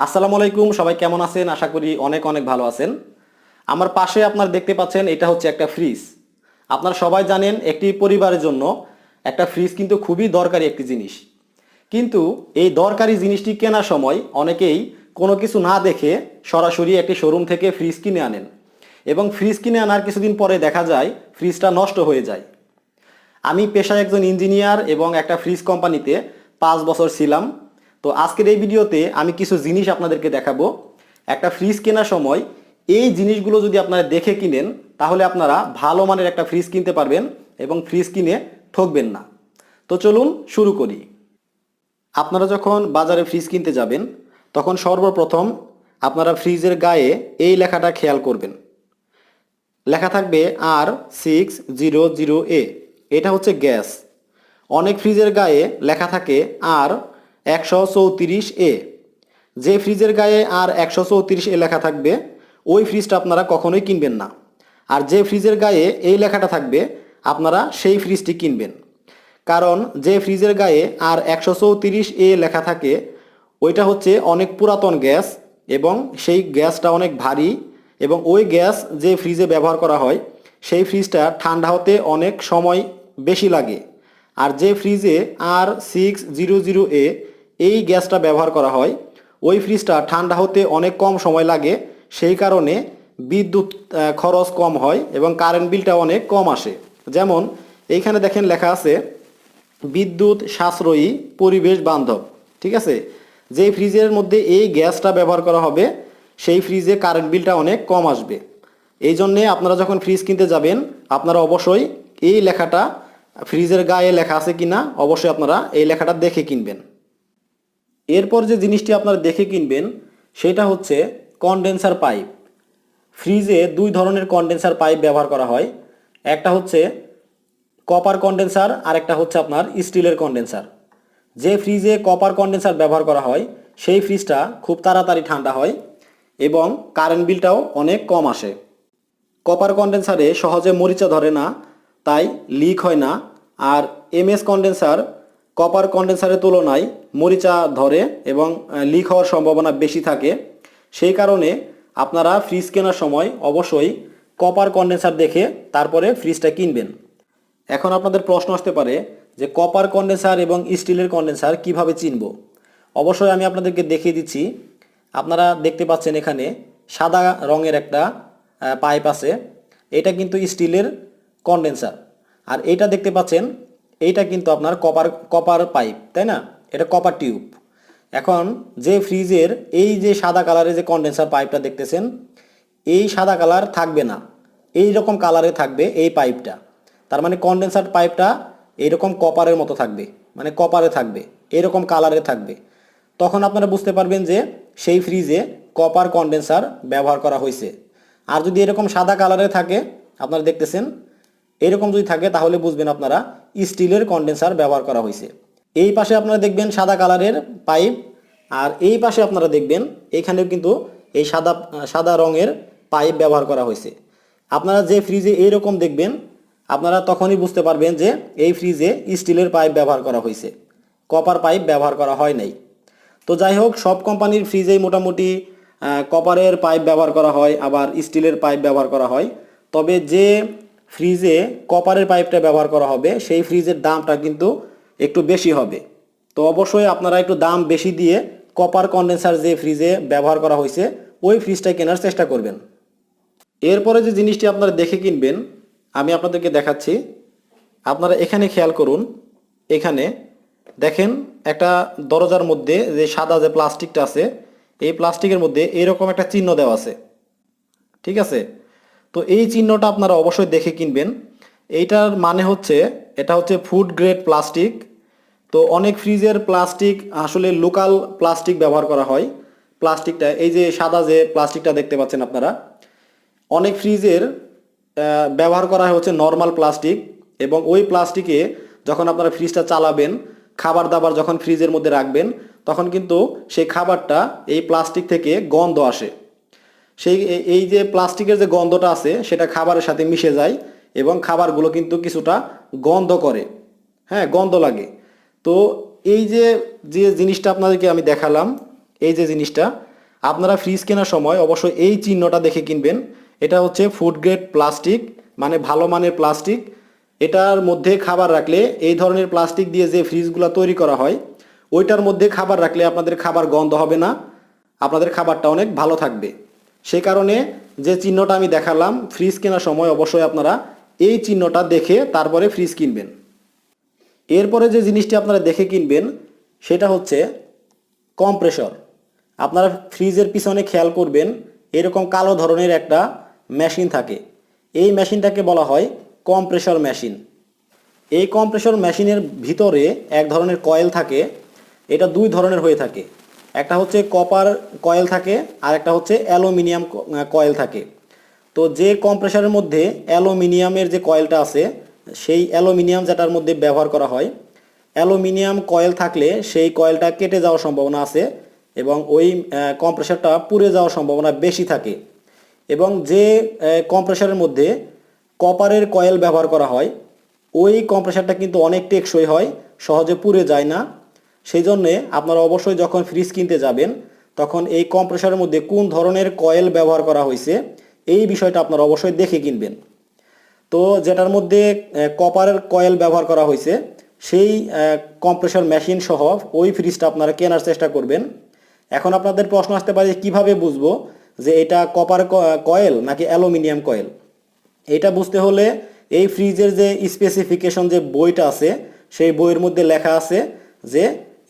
আসসালামু আলাইকুম, সবাই কেমন আছেন? আশা করি অনেক অনেক ভালো আছেন। আমার পাশে আপনারা দেখতে পাচ্ছেন, এটা হচ্ছে একটা ফ্রিজ। আপনারা সবাই জানেন একটি পরিবারের জন্য একটা ফ্রিজ কিন্তু খুবই দরকারি একটি জিনিস। কিন্তু এই দরকারি জিনিসটি কেনার সময় অনেকেই কোনো কিছু না দেখে সরাসরি একটি শোরুম থেকে ফ্রিজ কিনে আনেন, এবং ফ্রিজ কিনে আনার কিছুদিন পরে দেখা যায় ফ্রিজটা নষ্ট হয়ে যায়। আমি পেশায় একজন ইঞ্জিনিয়ার এবং একটা ফ্রিজ কোম্পানিতে 5 বছর ছিলাম। তো আজকের এই ভিডিওতে আমি কিছু জিনিস আপনাদেরকে দেখাবো। একটা ফ্রিজ কেনার সময় এই জিনিসগুলো যদি আপনারা দেখে কিনেন, তাহলে আপনারা ভালো মানের একটা ফ্রিজ কিনতে পারবেন এবং ফ্রিজ কিনে ঠকবেন না। তো চলুন শুরু করি। আপনারা যখন বাজারে ফ্রিজ কিনতে যাবেন, তখন সর্বপ্রথম আপনারা ফ্রিজের গায়ে এই লেখাটা খেয়াল করবেন। লেখা থাকবে R600A। এটা হচ্ছে গ্যাস। অনেক ফ্রিজের গায়ে লেখা থাকে R134A। যে ফ্রিজের গায়ে R134A লেখা থাকবে, ওই ফ্রিজটা আপনারা কখনোই কিনবেন না। আর যে ফ্রিজের গায়ে এই লেখাটা থাকবে, আপনারা সেই ফ্রিজটি কিনবেন। কারণ যে ফ্রিজের গায়ে R134A লেখা থাকে, ওইটা হচ্ছে অনেক পুরাতন গ্যাস এবং সেই গ্যাসটা অনেক ভারী, এবং ওই গ্যাস যে ফ্রিজে ব্যবহার করা হয়, সেই ফ্রিজটা ঠান্ডা হতে অনেক সময় বেশি লাগে। আর যে ফ্রিজে R600A এই গ্যাসটা ব্যবহার করা হয়, ওই ফ্রিজটা ঠান্ডা হতে অনেক কম সময় লাগে। সেই কারণে বিদ্যুৎ খরচ কম হয় এবং কারেন্ট বিলটা অনেক কম আসে। যেমন এইখানে দেখেন লেখা আছে বিদ্যুৎ সাশ্রয়ী, পরিবেশ বান্ধব। ঠিক আছে, যেই ফ্রিজের মধ্যে এই গ্যাসটা ব্যবহার করা হবে, সেই ফ্রিজে কারেন্ট বিলটা অনেক কম আসবে। এই জন্যে আপনারা যখন ফ্রিজ কিনতে যাবেন, আপনারা অবশ্যই এই লেখাটা ফ্রিজের গায়ে লেখা আছে কিনা অবশ্যই আপনারা এই লেখাটা দেখে কিনবেন। এরপর যে জিনিসটি আপনারা দেখে কিনবেন, সেটা হচ্ছে কনডেন্সার পাইপ। ফ্রিজে দুই ধরনের কনডেন্সার পাইপ ব্যবহার করা হয়। একটা হচ্ছে কপার কনডেন্সার, আর একটা হচ্ছে আপনার স্টিলের কনডেন্সার। যে ফ্রিজে কপার কনডেন্সার ব্যবহার করা হয়, সেই ফ্রিজটা খুব তাড়াতাড়ি ঠান্ডা হয় এবং কারেন্ট বিলটাও অনেক কম আসে। কপার কনডেন্সারে সহজে মরিচা ধরে না, তাই লিক হয় না। আর এমএস কনডেন্সার কপার কনডেন্সারের তুলনায় মরিচা ধরে এবং লিক হওয়ার সম্ভাবনা বেশি থাকে। সেই কারণে আপনারা ফ্রিজ কেনার সময় অবশ্যই কপার কনডেন্সার দেখে তারপরে ফ্রিজটা কিনবেন। এখন আপনাদের প্রশ্ন আসতে পারে যে কপার কনডেন্সার এবং স্টিলের কনডেন্সার কিভাবে চিনব। অবশ্যই আমি আপনাদেরকে দেখিয়ে দিচ্ছি। আপনারা দেখতে পাচ্ছেন এখানে সাদা রঙের একটা পাইপ আছে, এটা কিন্তু স্টিলের কনডেন্সার। আর এইটা দেখতে পাচ্ছেন, এইটা কিন্তু আপনার কপার কপার পাইপ, তাই না? এটা কপার টিউব। এখন যে ফ্রিজের এই যে সাদা কালারের যে কনডেন্সার পাইপটা দেখতেছেন, এই সাদা কালার থাকবে না, এই রকম কালারে থাকবে এই পাইপটা। তার মানে কনডেন্সার পাইপটা এইরকম কপারের মতো থাকবে, মানে কপারে থাকবে, এরকম কালারে থাকবে। তখন আপনারা বুঝতে পারবেন যে সেই ফ্রিজে কপার কনডেন্সার ব্যবহার করা হয়েছে। আর যদি এরকম সাদা কালারে থাকে, আপনারা দেখতেছেন এরকম যদি থাকে, তাহলে বুঝবেন আপনারা স্টিলের কনডেন্সার ব্যবহার করা হয়েছে। এই পাশে আপনারা দেখবেন সাদা কালারের পাইপ, আর এই পাশে আপনারা দেখবেন এখানেও কিন্তু এই সাদা সাদা রঙের পাইপ ব্যবহার করা হয়েছে। আপনারা যে ফ্রিজে এইরকম দেখবেন, আপনারা তখনই বুঝতে পারবেন যে এই ফ্রিজে স্টিলের পাইপ ব্যবহার করা হয়েছে, কপার পাইপ ব্যবহার করা হয় নাই। তো যাই হোক, সব কোম্পানির ফ্রিজেই মোটামুটি কপারের পাইপ ব্যবহার করা হয়, আবার স্টিলের পাইপ ব্যবহার করা হয়। তবে যে ফ্রিজে কপারের পাইপটা ব্যবহার করা হবে, সেই ফ্রিজের দামটা কিন্তু একটু বেশি হবে। তো অবশ্যই আপনারা একটু দাম বেশি দিয়ে কপার কনডেন্সার যে ফ্রিজে ব্যবহার করা হয়েছে, ওই ফ্রিজটা কেনার চেষ্টা করবেন। এরপরে যে জিনিসটি আপনারা দেখে কিনবেন, আমি আপনাদেরকে দেখাচ্ছি। আপনারা এখানে খেয়াল করুন, এখানে দেখেন একটা দরজার মধ্যে যে সাদা যে প্লাস্টিকটা আছে, এই প্লাস্টিকের মধ্যে এরকম একটা চিহ্ন দেওয়া আছে। ঠিক আছে, তো এই চিহ্নটা আপনারা অবশ্যই দেখে কিনবেন। এইটার মানে হচ্ছে, এটা হচ্ছে ফুড গ্রেড প্লাস্টিক। তো অনেক ফ্রিজের প্লাস্টিক আসলে লোকাল প্লাস্টিক ব্যবহার করা হয়। প্লাস্টিকটা এই যে সাদা যে প্লাস্টিকটা দেখতে পাচ্ছেন আপনারা, অনেক ফ্রিজের ব্যবহার করা হয় হচ্ছে নর্মাল প্লাস্টিক। এবং ওই প্লাস্টিকে যখন আপনারা ফ্রিজটা চালাবেন, খাবার দাবার যখন ফ্রিজের মধ্যে রাখবেন, তখন কিন্তু সেই খাবারটা এই প্লাস্টিক থেকে গন্ধ আসে। সেই এই যে প্লাস্টিকের যে গন্ধটা আছে, সেটা খাবারের সাথে মিশে যায় এবং খাবারগুলো কিন্তু কিছুটা গন্ধ করে। হ্যাঁ, গন্ধ লাগে। তো এই যে যে জিনিসটা আপনাদেরকে আমি দেখালাম, এই যে জিনিসটা, আপনারা ফ্রিজ কেনার সময় অবশ্যই এই চিহ্নটা দেখে কিনবেন। এটা হচ্ছে ফুড গ্রেড প্লাস্টিক, মানে ভালো মানের প্লাস্টিক। এটার মধ্যে খাবার রাখলে, এই ধরনের প্লাস্টিক দিয়ে যে ফ্রিজগুলো তৈরি করা হয় ওইটার মধ্যে খাবার রাখলে আপনাদের খাবার গন্ধ হবে না, আপনাদের খাবারটা অনেক ভালো থাকবে। সেই কারণে যে চিহ্নটা আমি দেখালাম, ফ্রিজ কেনার সময় অবশ্যই আপনারা এই চিহ্নটা দেখে তারপরে ফ্রিজ কিনবেন। এরপরে যে জিনিসটি আপনারা দেখে কিনবেন সেটা হচ্ছে কম্প্রেসর। আপনারা ফ্রিজের পিছনে খেয়াল করবেন এরকম কালো ধরনের একটা মেশিন থাকে। এই মেশিনটাকে বলা হয় কম্প্রেসর মেশিন। এই কম্প্রেসর মেশিনের ভিতরে এক ধরনের কয়েল থাকে। এটা দুই ধরনের হয়ে থাকে, একটা হচ্ছে কপার কয়েল থাকে আর একটা হচ্ছে অ্যালুমিনিয়াম কয়েল থাকে। তো যে কম্প্রেসরের মধ্যে অ্যালুমিনিয়ামের যে কয়েলটা আছে, সেই অ্যালুমিনিয়াম যেটার মধ্যে ব্যবহার করা হয়, অ্যালুমিনিয়াম কয়েল থাকলে সেই কয়েলটা কেটে যাওয়ার সম্ভাবনা আছে এবং ওই কম্প্রেসরটা পুড়ে যাওয়ার সম্ভাবনা বেশি থাকে। এবং যে কম্প্রেসরের মধ্যে কপারের কয়েল ব্যবহার করা হয় ওই কম্প্রেসরটা কিন্তু অনেক টেকসই হয়, সহজে পুড়ে যায় না। সেই জন্যে আপনারা অবশ্যই যখন ফ্রিজ কিনতে যাবেন তখন এই কম্প্রেসরের মধ্যে কোন ধরনের কয়েল ব্যবহার করা হয়েছে এই বিষয়টা আপনারা অবশ্যই দেখে কিনবেন। তো যেটার মধ্যে কপারের কয়েল ব্যবহার করা হয়েছে সেই কম্প্রেসর মেশিন সহ ওই ফ্রিজটা আপনারা কেনার চেষ্টা করবেন। এখন আপনাদের প্রশ্ন আসতে পারে কিভাবে বুঝবো যে এটা কপার কয়েল নাকি অ্যালুমিনিয়াম কয়েল। এটা বুঝতে হলে এই ফ্রিজের যে স্পেসিফিকেশন যে বইটা আছে সেই বইয়ের মধ্যে লেখা আছে যে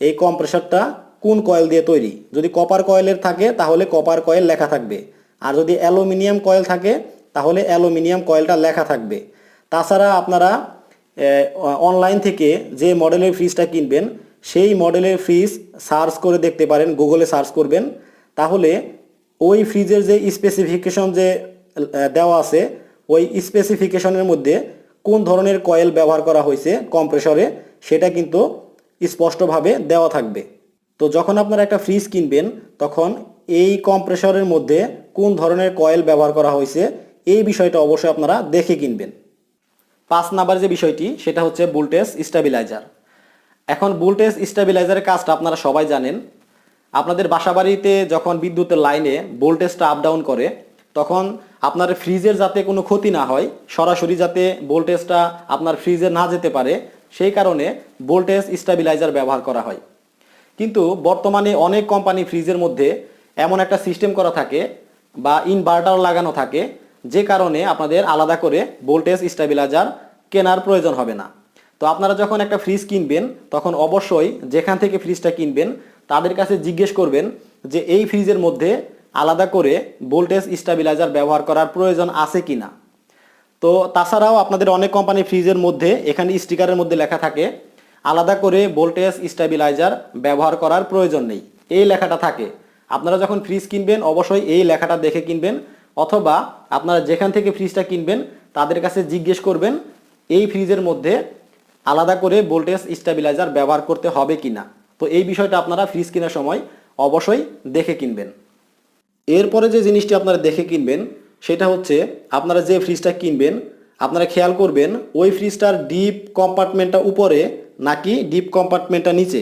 এই কম্প্রেসরটা কোন কয়েল দিয়ে তৈরি। যদি কপার কয়েলের থাকে তাহলে কপার কয়েল লেখা থাকবে, আর যদি অ্যালুমিনিয়াম কয়েল থাকে তাহলে অ্যালুমিনিয়াম কয়েলটা লেখা থাকবে। তাছাড়া আপনারা অনলাইন থেকে যে মডেলের ফ্রিজটা কিনবেন সেই মডেলের ফ্রিজ সার্চ করে দেখতে পারেন, গুগলে সার্চ করবেন, তাহলে ওই ফ্রিজের যে স্পেসিফিকেশন যে দেওয়া আছে ওই স্পেসিফিকেশনের মধ্যে কোন ধরনের কয়েল ব্যবহার করা হয়েছে কম্প্রেসরে সেটা কিন্তু স্পষ্টভাবে দেওয়া থাকবে। তো যখন আপনারা একটা ফ্রিজ কিনবেন তখন এই কম্প্রেসরের মধ্যে কোন ধরনের কয়েল ব্যবহার করা হয়েছে এই বিষয়টা অবশ্যই আপনারা দেখে কিনবেন। 5 নাম্বার যে বিষয়টি সেটা হচ্ছে ভোল্টেজ স্টেবিলাইজার। এখন ভোল্টেজ স্টেবিলাইজারের কাজটা আপনারা সবাই জানেন। আপনাদের বাসাবাড়িতে যখন বিদ্যুতের লাইনে ভোল্টেজটা আপ ডাউন করে তখন আপনার ফ্রিজের যাতে কোনো ক্ষতি না হয়, সরাসরি যাতে ভোল্টেজটা আপনার ফ্রিজে না যেতে পারে সেই কারণে ভোল্টেজ স্টেবিলাইজার ব্যবহার করা হয়। কিন্তু বর্তমানে অনেক কোম্পানি ফ্রিজের মধ্যে এমন একটা সিস্টেম করা থাকে বা ইনভার্টার লাগানো থাকে যে কারণে আপনাদের আলাদা করে ভোল্টেজ স্টেবিলাইজার কেনার প্রয়োজন হবে না। তো আপনারা যখন একটা ফ্রিজ কিনবেন তখন অবশ্যই যেখান থেকে ফ্রিজটা কিনবেন তাদের কাছে জিজ্ঞেস করবেন যে এই ফ্রিজের মধ্যে আলাদা করে ভোল্টেজ স্টেবিলাইজার ব্যবহার করার প্রয়োজন আছে কি না। তো তাছাড়াও আপনাদের অনেক কোম্পানি ফ্রিজের মধ্যে এখানে স্টিকারের মধ্যে লেখা থাকে আলাদা করে ভোল্টেজ স্টেবিলাইজার ব্যবহার করার প্রয়োজন নেই, এই লেখাটা থাকে। আপনারা যখন ফ্রিজ কিনবেন অবশ্যই এই লেখাটা দেখে কিনবেন, অথবা আপনারা যেখান থেকে ফ্রিজটা কিনবেন তাদের কাছে জিজ্ঞেস করবেন এই ফ্রিজের মধ্যে আলাদা করে ভোল্টেজ স্টেবিলাইজার ব্যবহার করতে হবে কি না। তো এই বিষয়টা আপনারা ফ্রিজ কেনার সময় অবশ্যই দেখে কিনবেন। এরপরে যে জিনিসটি আপনারা দেখে কিনবেন সেটা হচ্ছে আপনারা যে ফ্রিজটা কিনবেন আপনারা খেয়াল করবেন ওই ফ্রিজটার ডিপ কম্পার্টমেন্টটা উপরে নাকি ডিপ কম্পার্টমেন্টটা নিচে।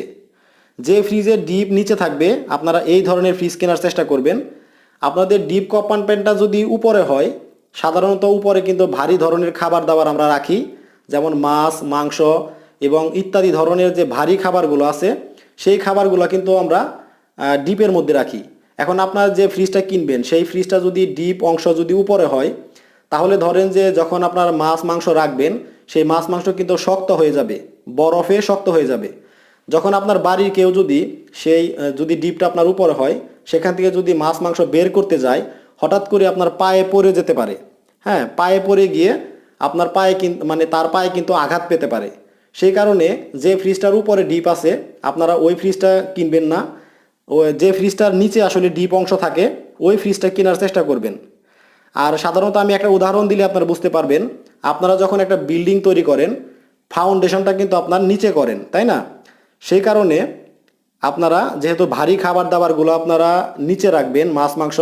যে ফ্রিজের ডিপ নিচে থাকবে আপনারা এই ধরনের ফ্রিজ কেনার চেষ্টা করবেন। আপনাদের ডিপ কম্পার্টমেন্টটা যদি উপরে হয়, সাধারণত উপরে কিন্তু ভারী ধরনের খাবার দাবার আমরা রাখি, যেমন মাছ, মাংস এবং ইত্যাদি ধরনের যে ভারী খাবারগুলো আছে সেই খাবারগুলো কিন্তু আমরা ডিপের মধ্যে রাখি। এখন আপনার যে ফ্রিজটা কিনবেন সেই ফ্রিজটা যদি ডিপ অংশ যদি উপরে হয় তাহলে ধরেন যে যখন আপনার মাছ মাংস রাখবেন সেই মাছ মাংস কিন্তু শক্ত হয়ে যাবে, বরফে শক্ত হয়ে যাবে। যখন আপনার বাড়ির কেউ যদি সেই যদি ডিপটা আপনার উপরে হয় সেখান থেকে যদি মাছ মাংস বের করতে যায় হঠাৎ করে আপনার পায়ে পড়ে যেতে পারে। হ্যাঁ, পায়ে পড়ে গিয়ে আপনার পায়ে কিন্তু মানে তার পায়ে কিন্তু আঘাত পেতে পারে। সেই কারণে যে ফ্রিজটার উপরে ডিপ আছে আপনারা ওই ফ্রিজটা কিনবেন না। যে ফ্রিজটার নিচে আসলে ডিপ অংশ থাকে ওই ফ্রিজটা কেনার চেষ্টা করবেন। আর সাধারণত আমি একটা উদাহরণ দিলে আপনারা বুঝতে পারবেন, আপনারা যখন একটা বিল্ডিং তৈরি করেন ফাউন্ডেশনটা কিন্তু আপনার নিচে করেন, তাই না? সেই কারণে আপনারা যেহেতু ভারী খাবার দাবারগুলো আপনারা নিচে রাখবেন মাছ মাংস,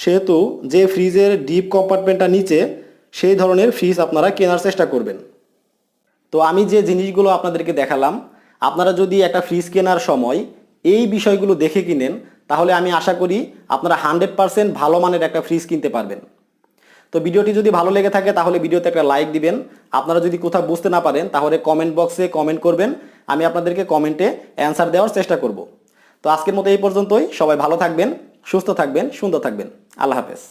সেহেতু যে ফ্রিজের ডিপ কম্পার্টমেন্টটা নিচে সেই ধরনের ফ্রিজ আপনারা কেনার চেষ্টা করবেন। তো আমি যে জিনিসগুলো আপনাদেরকে দেখালাম আপনারা যদি একটা ফ্রিজ কেনার সময় এই বিষয়গুলো দেখে কিনেন তাহলে আমি আশা করি আপনারা 100% ভালো মানের একটা ফ্রিজ কিনতে পারবেন। তো ভিডিওটি যদি ভালো লেগে থাকে তাহলে ভিডিওতে একটা লাইক দিবেন। আপনারা যদি কোথাও বুঝতে না পারেন তাহলে কমেন্ট বক্সে কমেন্ট করবেন, আমি আপনাদেরকে কমেন্টে অ্যান্সার দেওয়ার চেষ্টা করব। তো আজকের মতো এই পর্যন্তই। সবাই ভালো থাকবেন, সুস্থ থাকবেন, সুন্দর থাকবেন। আল্লাহ হাফেজ।